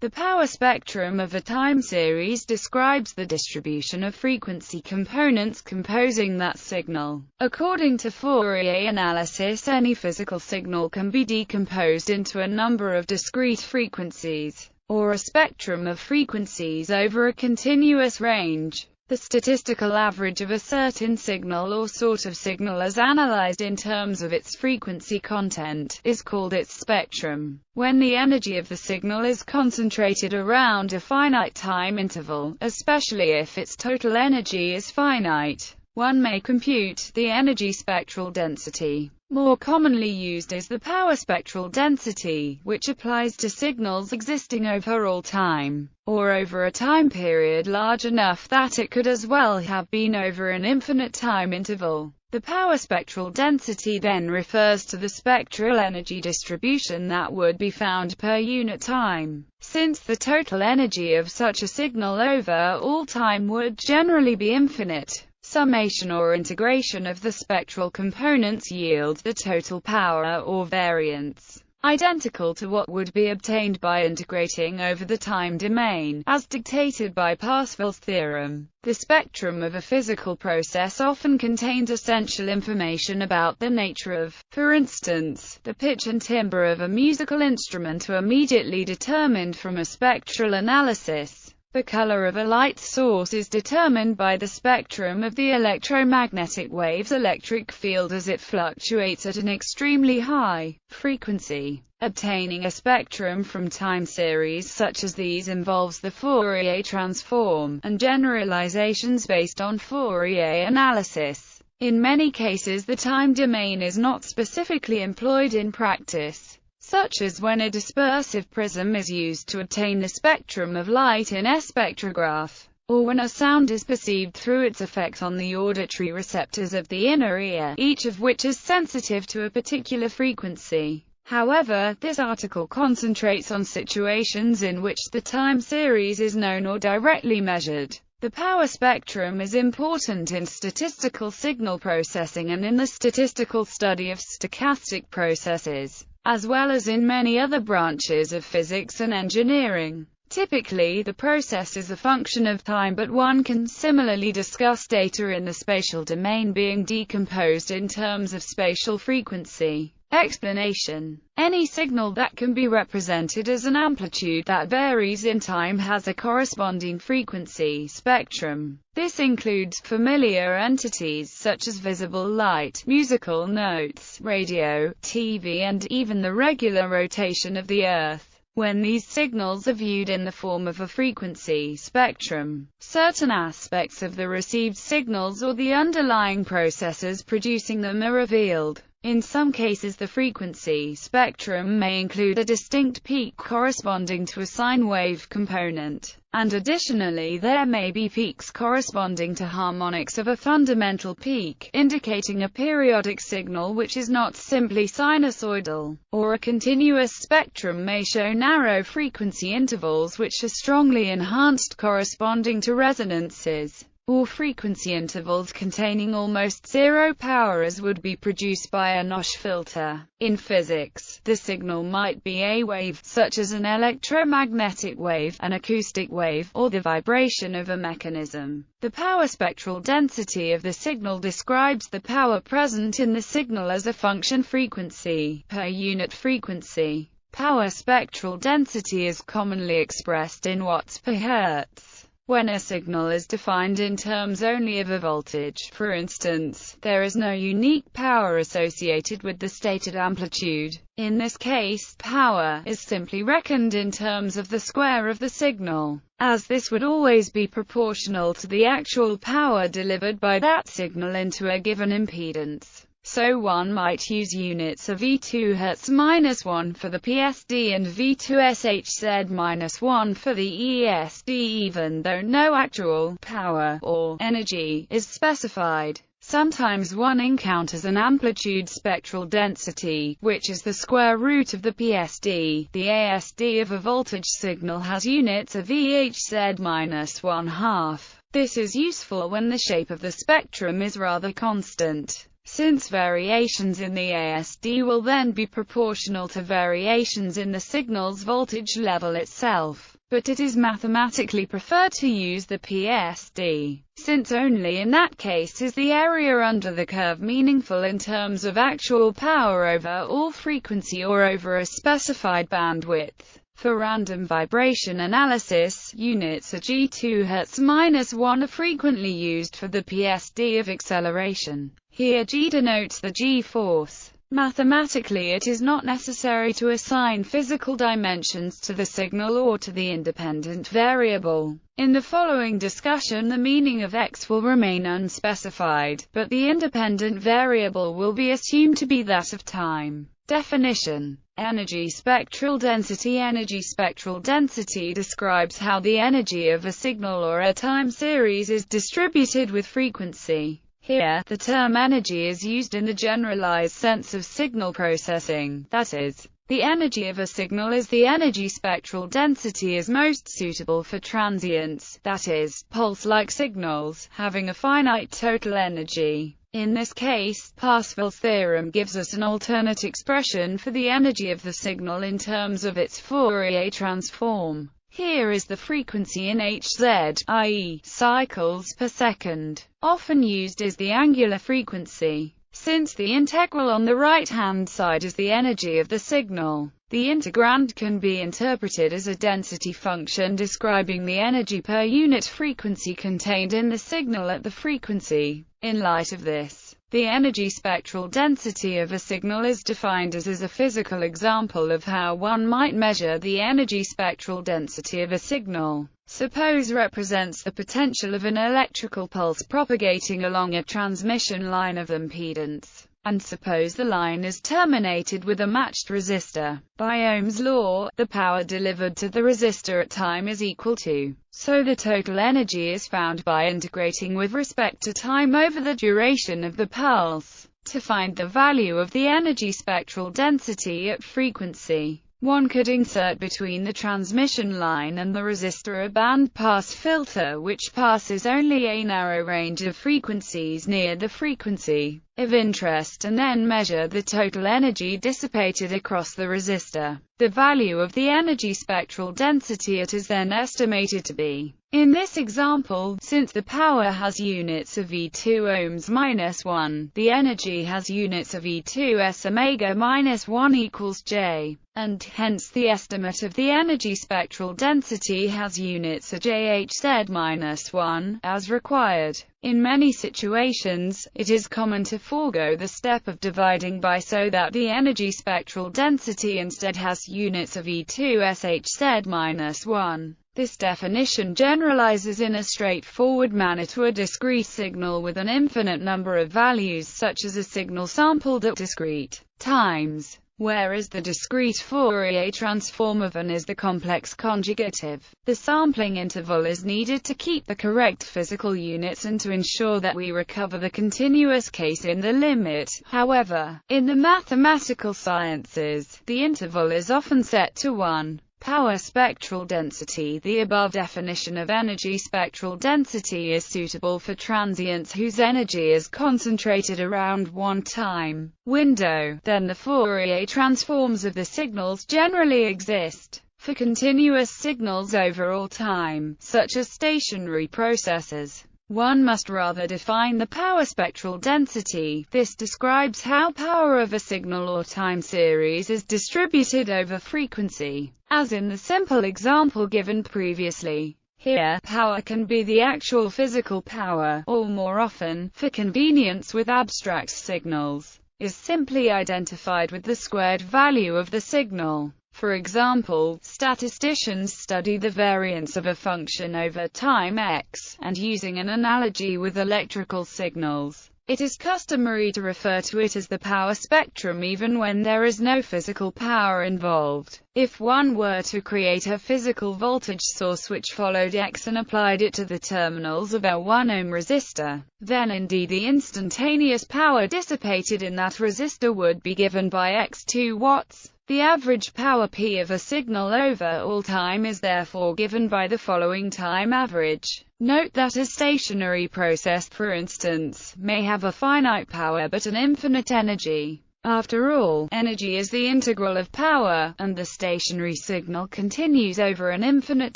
The power spectrum of a time series describes the distribution of frequency components composing that signal. According to Fourier analysis, any physical signal can be decomposed into a number of discrete frequencies, or a spectrum of frequencies over a continuous range. The statistical average of a certain signal or sort of signal as analyzed in terms of its frequency content is called its spectrum. When the energy of the signal is concentrated around a finite time interval, especially if its total energy is finite, one may compute the energy spectral density. More commonly used is the power spectral density, which applies to signals existing over all time, or over a time period large enough that it could as well have been over an infinite time interval. The power spectral density then refers to the spectral energy distribution that would be found per unit time. Since the total energy of such a signal over all time would generally be infinite, summation or integration of the spectral components yields the total power or variance, identical to what would be obtained by integrating over the time domain, as dictated by Parseval's theorem. The spectrum of a physical process often contains essential information about the nature of, for instance, the pitch and timbre of a musical instrument are immediately determined from a spectral analysis. The color of a light source is determined by the spectrum of the electromagnetic wave's electric field as it fluctuates at an extremely high frequency. Obtaining a spectrum from time series such as these involves the Fourier transform, and generalizations based on Fourier analysis. In many cases the time domain is not specifically employed in practice, such as when a dispersive prism is used to obtain the spectrum of light in a spectrograph, or when a sound is perceived through its effect on the auditory receptors of the inner ear, each of which is sensitive to a particular frequency. However, this article concentrates on situations in which the time series is known or directly measured. The power spectrum is important in statistical signal processing and in the statistical study of stochastic processes, as well as in many other branches of physics and engineering. Typically, the process is a function of time, but one can similarly discuss data in the spatial domain being decomposed in terms of spatial frequency. Explanation: any signal that can be represented as an amplitude that varies in time has a corresponding frequency spectrum. This includes familiar entities such as visible light, musical notes, radio, TV, and even the regular rotation of the Earth. When these signals are viewed in the form of a frequency spectrum, certain aspects of the received signals or the underlying processes producing them are revealed. In some cases the frequency spectrum may include a distinct peak corresponding to a sine wave component, and additionally there may be peaks corresponding to harmonics of a fundamental peak, indicating a periodic signal which is not simply sinusoidal. Or a continuous spectrum may show narrow frequency intervals which are strongly enhanced corresponding to resonances, or frequency intervals containing almost zero power as would be produced by a notch filter. In physics, the signal might be a wave, such as an electromagnetic wave, an acoustic wave, or the vibration of a mechanism. The power spectral density of the signal describes the power present in the signal as a function frequency per unit frequency. Power spectral density is commonly expressed in watts per hertz. When a signal is defined in terms only of a voltage, for instance, there is no unique power associated with the stated amplitude. In this case, power is simply reckoned in terms of the square of the signal, as this would always be proportional to the actual power delivered by that signal into a given impedance. So one might use units of V2 Hz-1 for the PSD and V2 SHZ-1 for the ESD, even though no actual power or energy is specified. Sometimes one encounters an amplitude spectral density, which is the square root of the PSD. The ASD of a voltage signal has units of VHZ-1/2. This is useful when the shape of the spectrum is rather constant. since variations in the ASD will then be proportional to variations in the signal's voltage level itself. But it is mathematically preferred to use the PSD, since only in that case is the area under the curve meaningful in terms of actual power over all frequency or over a specified bandwidth. For random vibration analysis, units are g2 Hz-1 are frequently used for the PSD of acceleration. Here g denotes the g-force. Mathematically, it is not necessary to assign physical dimensions to the signal or to the independent variable. In the following discussion, the meaning of x will remain unspecified, but the independent variable will be assumed to be that of time. Definition: energy spectral density. Energy spectral density describes how the energy of a signal or a time series is distributed with frequency. Here, the term energy is used in the generalized sense of signal processing, that is, the energy of a signal is the energy spectral density is most suitable for transients, that is, pulse-like signals, having a finite total energy. In this case, Parseval's theorem gives us an alternate expression for the energy of the signal in terms of its Fourier transform. Here is the frequency in Hz, i.e., cycles per second. Often used is the angular frequency. Since the integral on the right-hand side is the energy of the signal, the integrand can be interpreted as a density function describing the energy per unit frequency contained in the signal at the frequency. In light of this, the energy spectral density of a signal is defined as a physical example of how one might measure the energy spectral density of a signal. Suppose represents the potential of an electrical pulse propagating along a transmission line of impedance, and suppose the line is terminated with a matched resistor. By Ohm's law, the power delivered to the resistor at time is equal to. So the total energy is found by integrating with respect to time over the duration of the pulse. To find the value of the energy spectral density at frequency, one could insert between the transmission line and the resistor a band-pass filter which passes only a narrow range of frequencies near the frequency of interest and then measure the total energy dissipated across the resistor. The value of the energy spectral density it is then estimated to be. In this example, since the power has units of E2 ohms minus 1, the energy has units of E2 s omega minus 1 equals J, and hence the estimate of the energy spectral density has units of JHZ minus 1, as required. In many situations, it is common to forego the step of dividing by so that the energy spectral density instead has units of E2 SHZ minus 1. This definition generalizes in a straightforward manner to a discrete signal with an infinite number of values such as a signal sampled at discrete times, whereas the discrete Fourier transform of n is the complex conjugative. The sampling interval is needed to keep the correct physical units and to ensure that we recover the continuous case in the limit. However, in the mathematical sciences, the interval is often set to 1. Power spectral density. The above definition of energy spectral density is suitable for transients whose energy is concentrated around one time window. Then the Fourier transforms of the signals generally exist for continuous signals over all time, such as stationary processes. One must rather define the power spectral density. This describes how power of a signal or time series is distributed over frequency, as in the simple example given previously. Here, power can be the actual physical power, or more often, for convenience with abstract signals, is simply identified with the squared value of the signal. For example, statisticians study the variance of a function over time x, and using an analogy with electrical signals, it is customary to refer to it as the power spectrum even when there is no physical power involved. If one were to create a physical voltage source which followed x and applied it to the terminals of a 1 ohm resistor, then indeed the instantaneous power dissipated in that resistor would be given by x 2 watts. The average power P of a signal over all time is therefore given by the following time average. Note that a stationary process, for instance, may have a finite power but an infinite energy. After all, energy is the integral of power, and the stationary signal continues over an infinite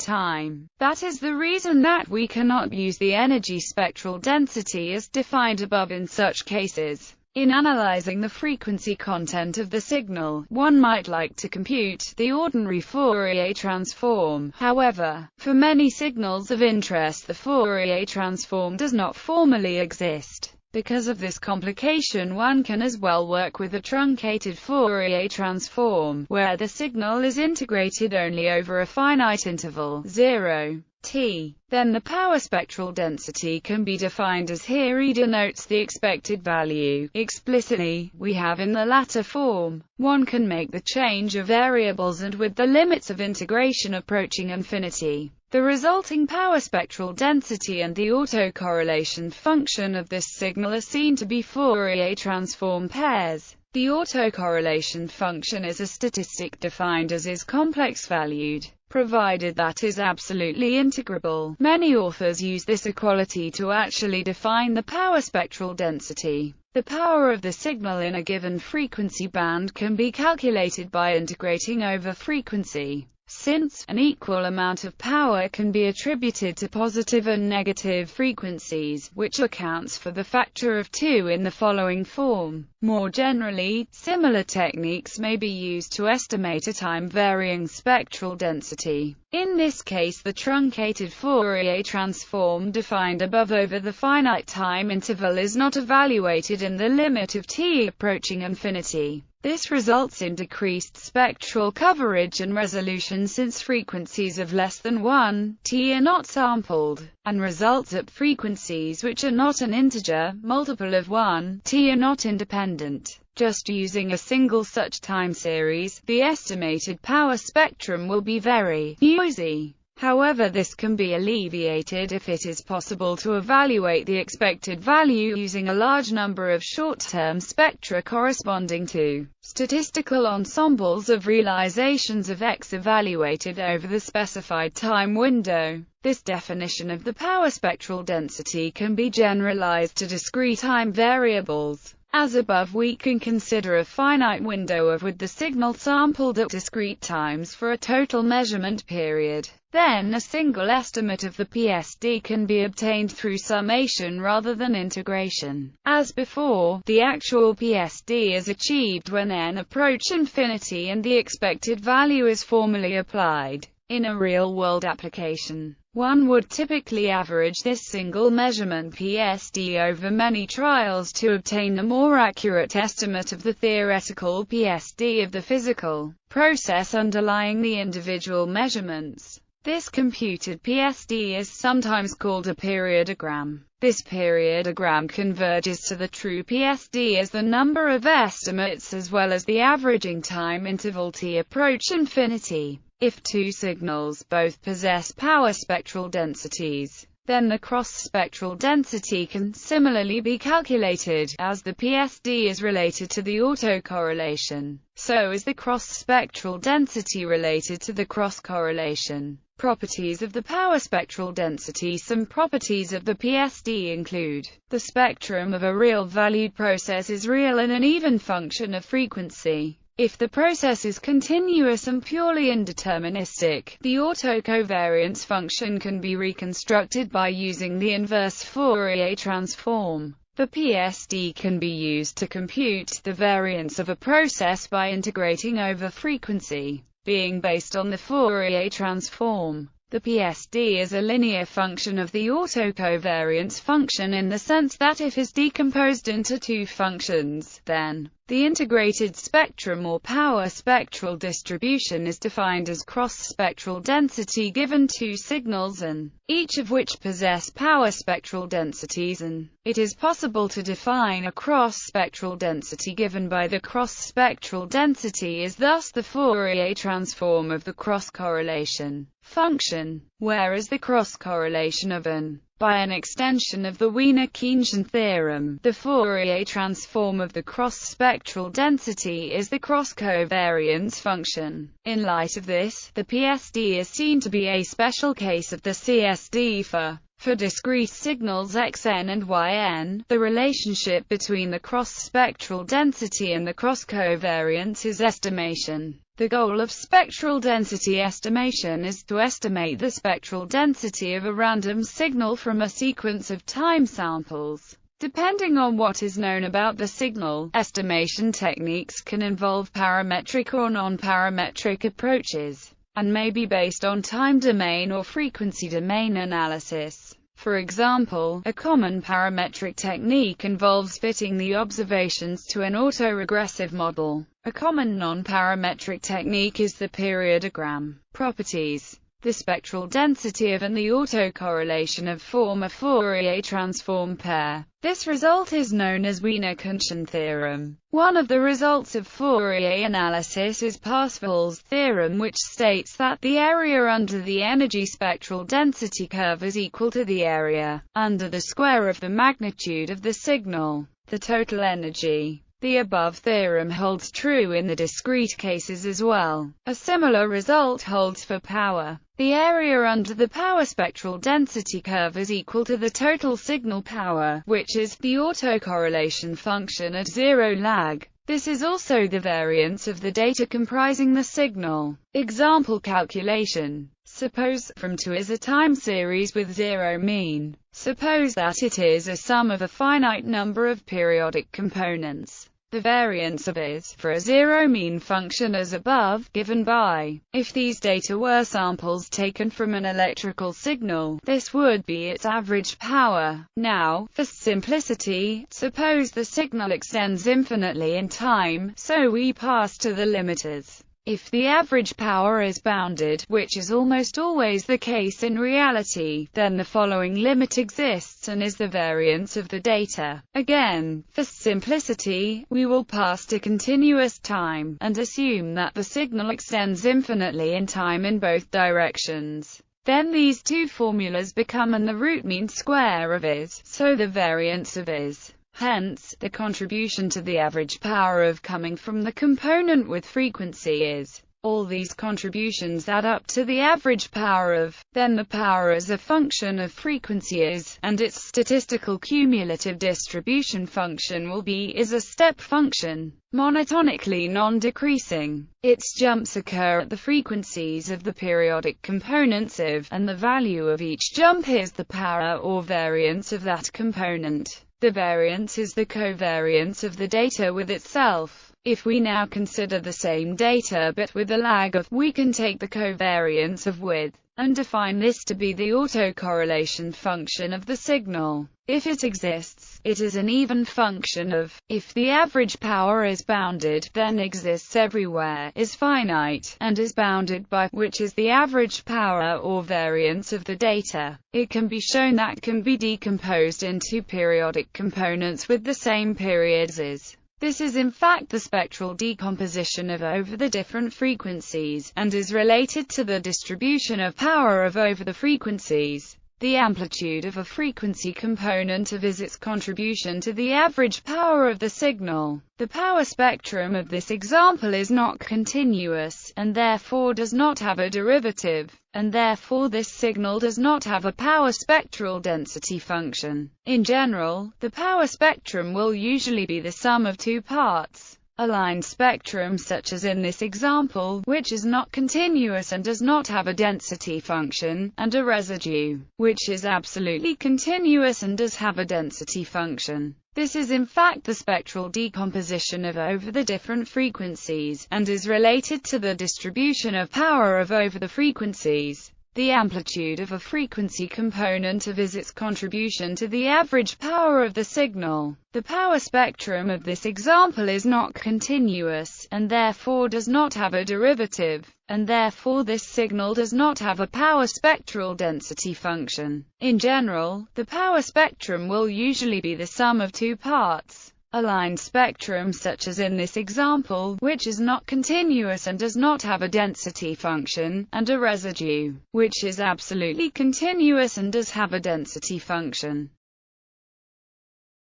time. That is the reason that we cannot use the energy spectral density as defined above in such cases. In analyzing the frequency content of the signal, one might like to compute the ordinary Fourier transform. However, for many signals of interest the Fourier transform does not formally exist. Because of this complication, one can as well work with a truncated Fourier transform, where the signal is integrated only over a finite interval, 0, t. Then the power spectral density can be defined as here E denotes the expected value. Explicitly, we have in the latter form. One can make the change of variables and with the limits of integration approaching infinity. The resulting power spectral density and the autocorrelation function of this signal are seen to be Fourier transform pairs. The autocorrelation function is a statistic defined as is complex-valued, provided that is absolutely integrable. Many authors use this equality to actually define the power spectral density. The power of the signal in a given frequency band can be calculated by integrating over frequency. Since an equal amount of power can be attributed to positive and negative frequencies, which accounts for the factor of 2 in the following form. More generally, similar techniques may be used to estimate a time-varying spectral density. In this case, the truncated Fourier transform defined above over the finite time interval is not evaluated in the limit of t approaching infinity. This results in decreased spectral coverage and resolution since frequencies of less than 1 t are not sampled, and results at frequencies which are not an integer multiple of 1 t are not independent. Just using a single such time series, the estimated power spectrum will be very noisy. However, this can be alleviated if it is possible to evaluate the expected value using a large number of short-term spectra corresponding to statistical ensembles of realizations of X evaluated over the specified time window. This definition of the power spectral density can be generalized to discrete time variables. As above, we can consider a finite window of with the signal sampled at discrete times for a total measurement period. Then a single estimate of the PSD can be obtained through summation rather than integration. As before, the actual PSD is achieved when n approach infinity and the expected value is formally applied. In a real-world application, one would typically average this single measurement PSD over many trials to obtain a more accurate estimate of the theoretical PSD of the physical process underlying the individual measurements. This computed PSD is sometimes called a periodogram. This periodogram converges to the true PSD as the number of estimates as well as the averaging time interval t approach infinity. If two signals both possess power spectral densities, then the cross-spectral density can similarly be calculated, as the PSD is related to the autocorrelation. So is the cross-spectral density related to the cross-correlation. Properties of the power spectral density. Some properties of the PSD include: the spectrum of a real-valued process is real and an even function of frequency. If the process is continuous and purely indeterministic, the autocovariance function can be reconstructed by using the inverse Fourier transform. The PSD can be used to compute the variance of a process by integrating over frequency. Being based on the Fourier transform, the PSD is a linear function of the autocovariance function in the sense that it is decomposed into two functions. Then, the integrated spectrum or power spectral distribution is defined as cross-spectral density given two signals and each of which possess power spectral densities, and it is possible to define a cross-spectral density given by the cross-spectral density is thus the Fourier transform of the cross-correlation function, whereas the cross-correlation of an By an extension of the Wiener-Keynesian theorem, the Fourier transform of the cross-spectral density is the cross-covariance function. In light of this, the PSD is seen to be a special case of the CSD for discrete signals xn and yn, the relationship between the cross-spectral density and the cross-covariance is estimation. The goal of spectral density estimation is to estimate the spectral density of a random signal from a sequence of time samples. Depending on what is known about the signal, estimation techniques can involve parametric or non-parametric approaches, and may be based on time domain or frequency domain analysis. For example, a common parametric technique involves fitting the observations to an autoregressive model. A common non-parametric technique is the periodogram. Properties: the spectral density of and the autocorrelation of form a Fourier transform pair. This result is known as Wiener-Keynesian theorem. One of the results of Fourier analysis is Parsifal's theorem, which states that the area under the energy spectral density curve is equal to the area under the square of the magnitude of the signal, the total energy. The above theorem holds true in the discrete cases as well. A similar result holds for power. The area under the power spectral density curve is equal to the total signal power, which is the autocorrelation function at zero lag. This is also the variance of the data comprising the signal. Example calculation. Suppose from 2 is a time series with zero mean. Suppose that it is a sum of a finite number of periodic components. The variance of is for a zero mean function as above, given by, if these data were samples taken from an electrical signal, this would be its average power. Now, for simplicity, suppose the signal extends infinitely in time, so we pass to the limiters. If the average power is bounded, which is almost always the case in reality, then the following limit exists and is the variance of the data. Again, for simplicity, we will pass to continuous time, and assume that the signal extends infinitely in time in both directions. Then these two formulas become and the root mean square of is, so the variance of is. Hence, the contribution to the average power of coming from the component with frequency is. All these contributions add up to the average power of. Then the power as a function of frequency is, and its statistical cumulative distribution function will be is a step function, monotonically non-decreasing. Its jumps occur at the frequencies of the periodic components of, and the value of each jump is the power or variance of that component. The variance is the covariance of the data with itself. If we now consider the same data but with a lag of, we can take the covariance of with, and define this to be the autocorrelation function of the signal. If it exists, it is an even function of. If the average power is bounded, then exists everywhere, is finite, and is bounded by, which is the average power or variance of the data. It can be shown that can be decomposed into periodic components with the same periods as. This is in fact the spectral decomposition of over the different frequencies, and is related to the distribution of power of over the frequencies. The amplitude of a frequency component of is its contribution to the average power of the signal. The power spectrum of this example is not continuous, and therefore does not have a derivative, and therefore this signal does not have a power spectral density function. In general, the power spectrum will usually be the sum of two parts. A line spectrum such as in this example, which is not continuous and does not have a density function, and a residue, which is absolutely continuous and does have a density function. This is in fact the spectral decomposition of over the different frequencies, and is related to the distribution of power of over the frequencies. The amplitude of a frequency component of is its contribution to the average power of the signal. The power spectrum of this example is not continuous, and therefore does not have a derivative, and therefore this signal does not have a power spectral density function. In general, the power spectrum will usually be the sum of two parts. a line spectrum such as in this example, which is not continuous and does not have a density function, and a residue, which is absolutely continuous and does have a density function.